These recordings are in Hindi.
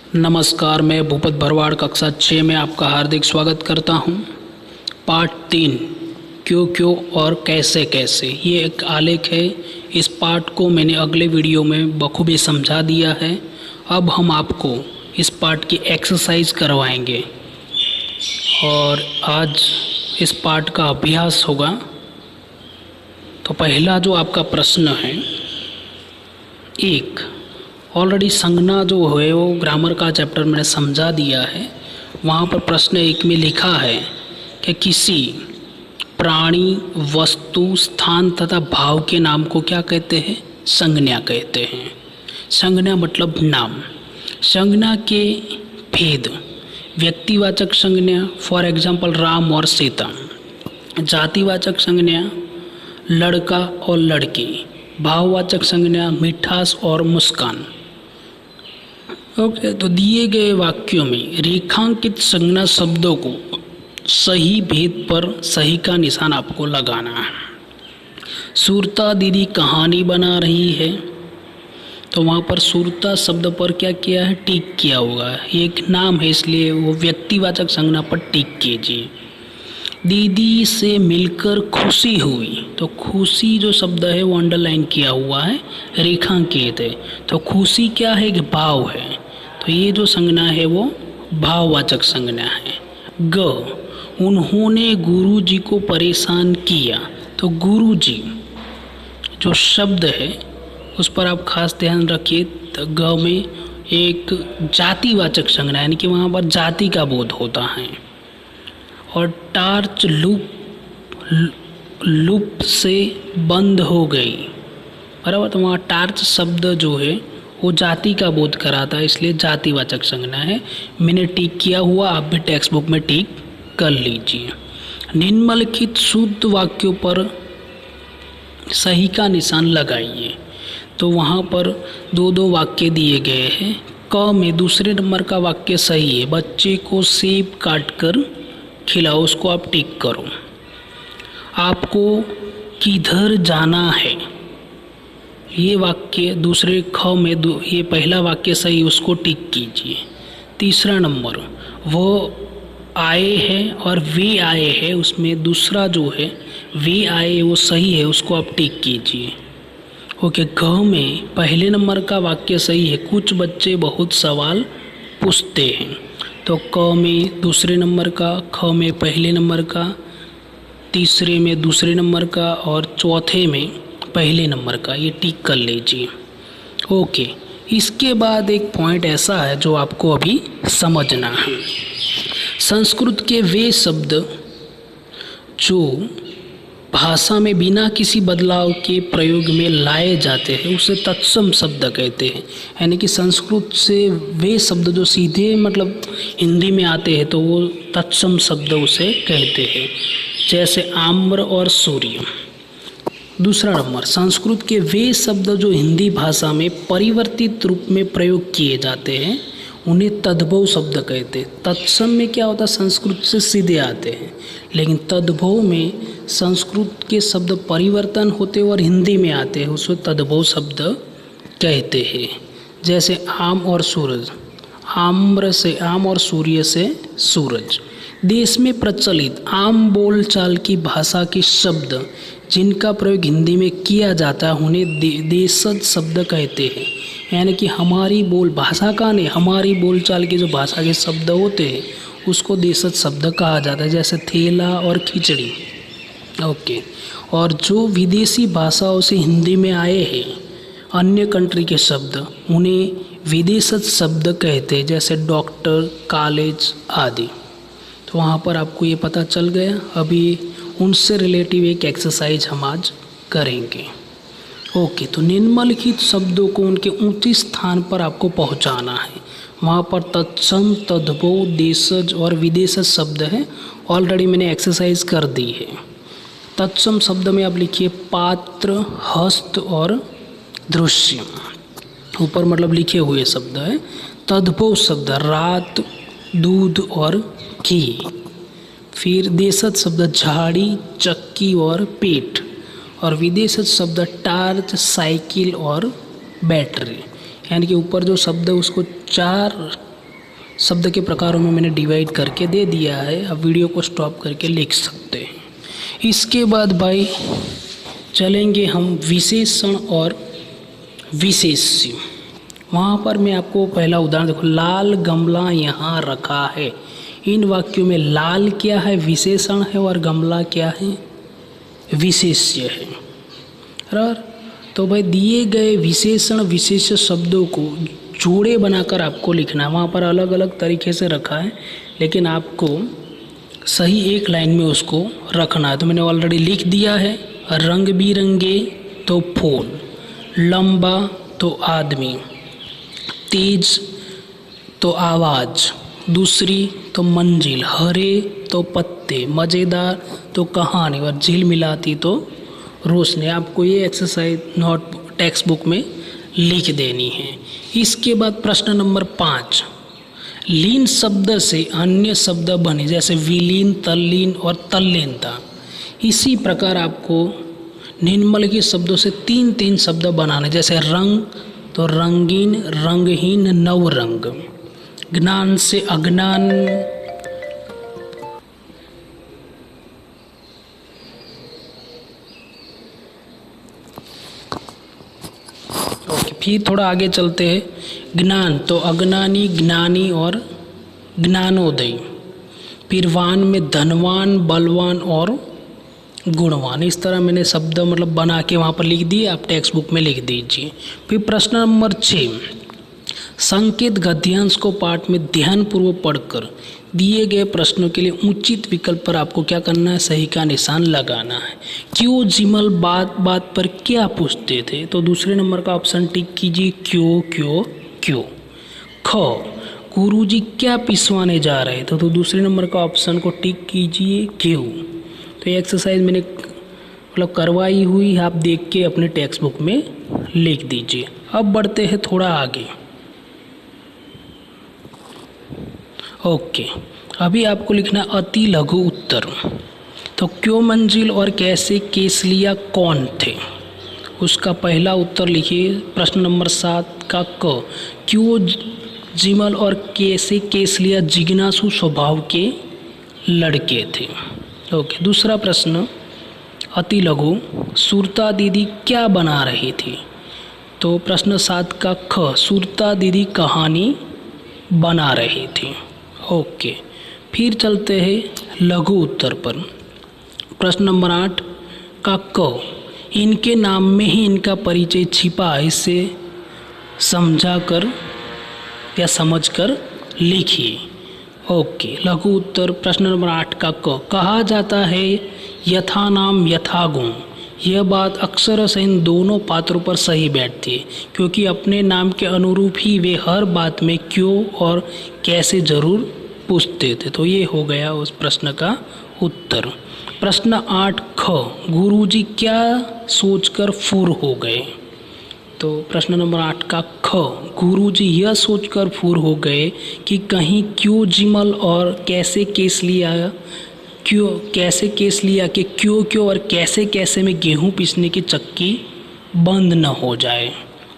नमस्कार, मैं भूपत भरवाड़ कक्षा 6 में आपका हार्दिक स्वागत करता हूं। पार्ट 3 क्यों क्यों और कैसे कैसे, ये एक आलेख है। इस पार्ट को मैंने अगले वीडियो में बखूबी समझा दिया है। अब हम आपको इस पार्ट की एक्सरसाइज करवाएंगे और आज इस पार्ट का अभ्यास होगा। तो पहला जो आपका प्रश्न है, एक ऑलरेडी संज्ञा जो है वो ग्रामर का चैप्टर मैंने समझा दिया है। वहाँ पर प्रश्न 1 में लिखा है कि किसी प्राणी, वस्तु, स्थान तथा भाव के नाम को क्या कहते हैं? संज्ञा कहते हैं। संज्ञा मतलब नाम। संज्ञा के भेद: व्यक्तिवाचक संज्ञा, फॉर एग्जाम्पल राम और सीता। जातिवाचक संज्ञा, लड़का और लड़की। भाववाचक संज्ञा, मिठास और मुस्कान। ओके, तो दिए गए वाक्यों में रेखांकित संज्ञा शब्दों को सही भेद पर सही का निशान आपको लगाना है। सुरता दीदी कहानी बना रही है, तो वहाँ पर सुरता शब्द पर क्या किया है? टिक किया हुआ है। एक नाम है इसलिए वो व्यक्तिवाचक संज्ञा पर टिक कीजिए। दीदी से मिलकर खुशी हुई, तो खुशी जो शब्द है वो अंडरलाइन किया हुआ है, रेखांकित है। तो खुशी क्या है? कि भाव है। तो ये जो संज्ञा है वो भाववाचक संज्ञा है। ग, उन्होंने गुरुजी को परेशान किया, तो गुरुजी जो शब्द है उस पर आप खास ध्यान रखिए। तो ग में एक जातिवाचक संज्ञा, यानी कि वहाँ पर जाति का बोध होता है। और टार्च लूप से बंद हो गई, बराबर। तो वहाँ टार्च शब्द जो है वो जाति का बोध कराता है, इसलिए जातिवाचक संज्ञा है। मैंने टिक किया हुआ, आप भी टेक्स्ट बुक में टिक कर लीजिए। निम्नलिखित शुद्ध वाक्यों पर सही का निशान लगाइए। तो वहाँ पर दो वाक्य दिए गए हैं। क में दूसरे नंबर का वाक्य सही है, बच्चे को सेब काट कर खिलाओ, उसको आप टिक करो। आपको किधर जाना है, ये वाक्य दूसरे ख में ये पहला वाक्य सही, उसको टिक कीजिए। तीसरा नंबर, वो आए हैं और वे आए हैं, उसमें दूसरा जो है वे आए वो सही है, उसको आप टिक कीजिए। ओके, घ में पहले नंबर का वाक्य सही है, कुछ बच्चे बहुत सवाल पूछते हैं। तो क में दूसरे नंबर का, ख में पहले नंबर का, तीसरे में दूसरे नंबर का और चौथे में पहले नंबर का, ये टिक कर लीजिए। ओके, इसके बाद एक पॉइंट ऐसा है जो आपको अभी समझना है। संस्कृत के वे शब्द जो भाषा में बिना किसी बदलाव के प्रयोग में लाए जाते हैं उसे तत्सम शब्द कहते हैं। यानी कि संस्कृत से वे शब्द जो सीधे मतलब हिंदी में आते हैं तो वो तत्सम शब्द उसे कहते हैं, जैसे आम्र और सूर्य। दूसरा नंबर, संस्कृत के वे शब्द जो हिंदी भाषा में परिवर्तित रूप में प्रयोग किए जाते हैं उन्हें तद्भव शब्द कहते हैं। तत्सम में क्या होता है? संस्कृत से सीधे आते हैं, लेकिन तद्भव में संस्कृत के शब्द परिवर्तन होते और हिंदी में आते हैं, उसको तद्भव शब्द कहते हैं। जैसे आम और सूरज, आम्र से आम और सूर्य से सूरज। देश में प्रचलित आम बोलचाल की भाषा के शब्द जिनका प्रयोग हिंदी में किया जाता है उन्हें देशज शब्द कहते हैं। यानी कि हमारी भाषा का नहीं, हमारी बोलचाल के जो भाषा के शब्द होते हैं उसको देशज शब्द कहा जाता है, जैसे थैला और खिचड़ी। ओके, और जो विदेशी भाषाओं से हिंदी में आए हैं अन्य कंट्री के शब्द उन्हें विदेशज शब्द कहते हैं, जैसे डॉक्टर, कॉलेज आदि। तो वहाँ पर आपको ये पता चल गया। अभी उनसे रिलेटिव एक एक्सरसाइज हम आज करेंगे। ओके, तो निम्नलिखित शब्दों को उनके उचित स्थान पर आपको पहुँचाना है। वहाँ पर तत्सम, तद्भव, देशज और विदेशज शब्द हैं। ऑलरेडी मैंने एक्सरसाइज कर दी है। तत्सम शब्द में आप लिखिए पात्र, हस्त और दृश्य, ऊपर मतलब लिखे हुए शब्द है। तद्भव शब्द रात, दूध और घी। फिर देशज शब्द झाड़ी, चक्की और पेट। और विदेशज शब्द टार्च, साइकिल और बैटरी। यानी कि ऊपर जो शब्द है उसको 4 शब्द के प्रकारों में मैंने डिवाइड करके दे दिया है। अब वीडियो को स्टॉप करके लिख सकते हैं। इसके बाद भाई चलेंगे हम विशेषण और विशेष्य। वहाँ पर मैं आपको पहला उदाहरण देखो, लाल गमला यहाँ रखा है। इन वाक्यों में लाल क्या है, विशेषण है, और गमला क्या है, विशेष्य है। बराबर। तो भाई दिए गए विशेषण विशेष्य शब्दों को जोड़े बनाकर आपको लिखना है। वहाँ पर अलग अलग तरीके से रखा है, लेकिन आपको सही एक लाइन में उसको रखना है। तो मैंने ऑलरेडी लिख दिया है। रंग बिरंगे तो फूल, लंबा तो आदमी, तेज तो आवाज़, दूसरी तो मंजिल, हरे तो पत्ते, मज़ेदार तो कहानी, और झिलमिलाती तो रोशनी। आपको ये एक्सरसाइज नोट टेक्स्ट बुक में लिख देनी है। इसके बाद प्रश्न नंबर 5, लीन शब्द से अन्य शब्द बने, जैसे विलीन, तल्लीन और तल्लीनता। इसी प्रकार आपको निम्नलिखित शब्दों से 3 शब्द बनाने, जैसे रंग तो रंगीन, रंगहीन, नवरंग। ज्ञान से अज्ञान, ओके, फिर थोड़ा आगे चलते हैं। ज्ञान तो अज्ञानी, ज्ञानी और ज्ञानोदय। फिर वान में धनवान, बलवान और गुणवान। इस तरह मैंने शब्द मतलब बना के वहाँ पर लिख दिए, आप टेक्स्ट बुक में लिख दीजिए। फिर प्रश्न नंबर 6, संकेत गद्यांश को पाठ में ध्यानपूर्वक पढ़कर दिए गए प्रश्नों के लिए उचित विकल्प पर आपको क्या करना है, सही का निशान लगाना है। क्यों जिमल बात बात पर क्या पूछते थे, तो दूसरे नंबर का ऑप्शन टिक कीजिए, क्यों क्यों क्यों। ख, गुरुजी क्या पिसवाने जा रहे थे, तो दूसरे नंबर का ऑप्शन को टिक कीजिए, क्यों। तो ये एक्सरसाइज मैंने मतलब करवाई हुई, आप देख के अपने टेक्स्ट बुक में लिख दीजिए। अब बढ़ते हैं थोड़ा आगे। ओके, अभी आपको लिखना अति लघु उत्तर। तो क्यों मंजिल और कैसे केसलिया कौन थे, उसका पहला उत्तर लिखिए। प्रश्न नंबर 7 का क, क्यों जिमल और कैसे केसलिया जिज्ञासु स्वभाव के लड़के थे। ओके, दूसरा प्रश्न अति लघु, सुरता दीदी क्या बना रही थी, तो प्रश्न 7 का ख, सुरता दीदी कहानी बना रही थी। ओके, फिर चलते हैं लघु उत्तर पर। प्रश्न नंबर 8 का क, इनके नाम में ही इनका परिचय छिपा है, इसे समझाकर या समझकर लिखिए। ओके, लघु उत्तर प्रश्न नंबर 8 का क, कहा जाता है यथा नाम यथा गुण। यह बात अक्सर से इन दोनों पात्रों पर सही बैठती है, क्योंकि अपने नाम के अनुरूप ही वे हर बात में क्यों और कैसे जरूर पूछते थे। तो ये हो गया उस प्रश्न का उत्तर। प्रश्न 8 ख, गुरुजी क्या सोचकर फूर हो गए, तो प्रश्न नंबर 8 का ख, गुरुजी यह सोचकर फूर हो गए कि कहीं क्यों जिमल और कैसे केस लिया, क्यों कैसे केस लिया कि क्यों क्यों और कैसे कैसे में गेहूं पीसने की चक्की बंद न हो जाए।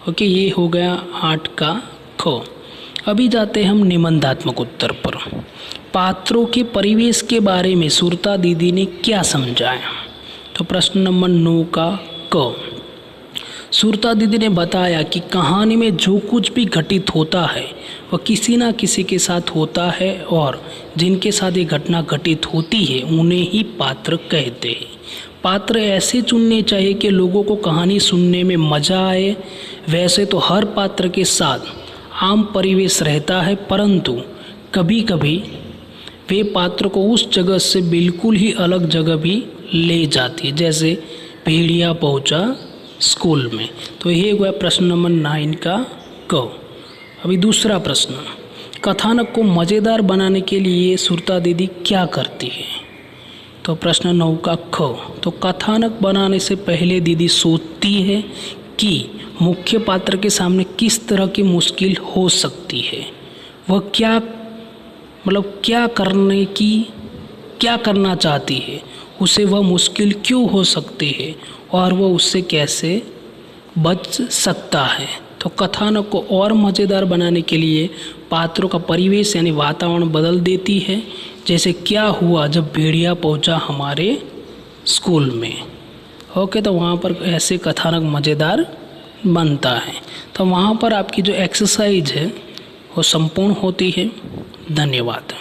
ओके, ये हो गया 8 का ख। अभी जाते हैं हम निबंधात्मक उत्तर पर। पात्रों के परिवेश के बारे में सुरता दीदी ने क्या समझाया, तो प्रश्न नंबर 9 का क, सुरता दीदी ने बताया कि कहानी में जो कुछ भी घटित होता है वह किसी न किसी के साथ होता है, और जिनके साथ ये घटना घटित होती है उन्हें ही पात्र कहते हैं। पात्र ऐसे चुनने चाहिए कि लोगों को कहानी सुनने में मज़ा आए। वैसे तो हर पात्र के साथ आम परिवेश रहता है, परंतु कभी कभी वे पात्र को उस जगह से बिल्कुल ही अलग जगह भी ले जाती है, जैसे भेड़िया पहुंचा स्कूल में। तो ये हुआ प्रश्न नंबर 9 का क। अभी दूसरा प्रश्न, कथानक को मज़ेदार बनाने के लिए सुरता दीदी क्या करती है, तो प्रश्न 9 का ख, तो कथानक बनाने से पहले दीदी सोचती है कि मुख्य पात्र के सामने किस तरह की मुश्किल हो सकती है, वह क्या करना चाहती है, उसे वह मुश्किल क्यों हो सकती है और वह उससे कैसे बच सकता है। तो कथानक को और मज़ेदार बनाने के लिए पात्रों का परिवेश यानी वातावरण बदल देती है। जैसे क्या हुआ जब भेड़िया पहुंचा हमारे स्कूल में। ओके, तो वहाँ पर ऐसे कथानक मज़ेदार बनता है। तो वहाँ पर आपकी जो एक्सरसाइज है वो संपूर्ण होती है। धन्यवाद।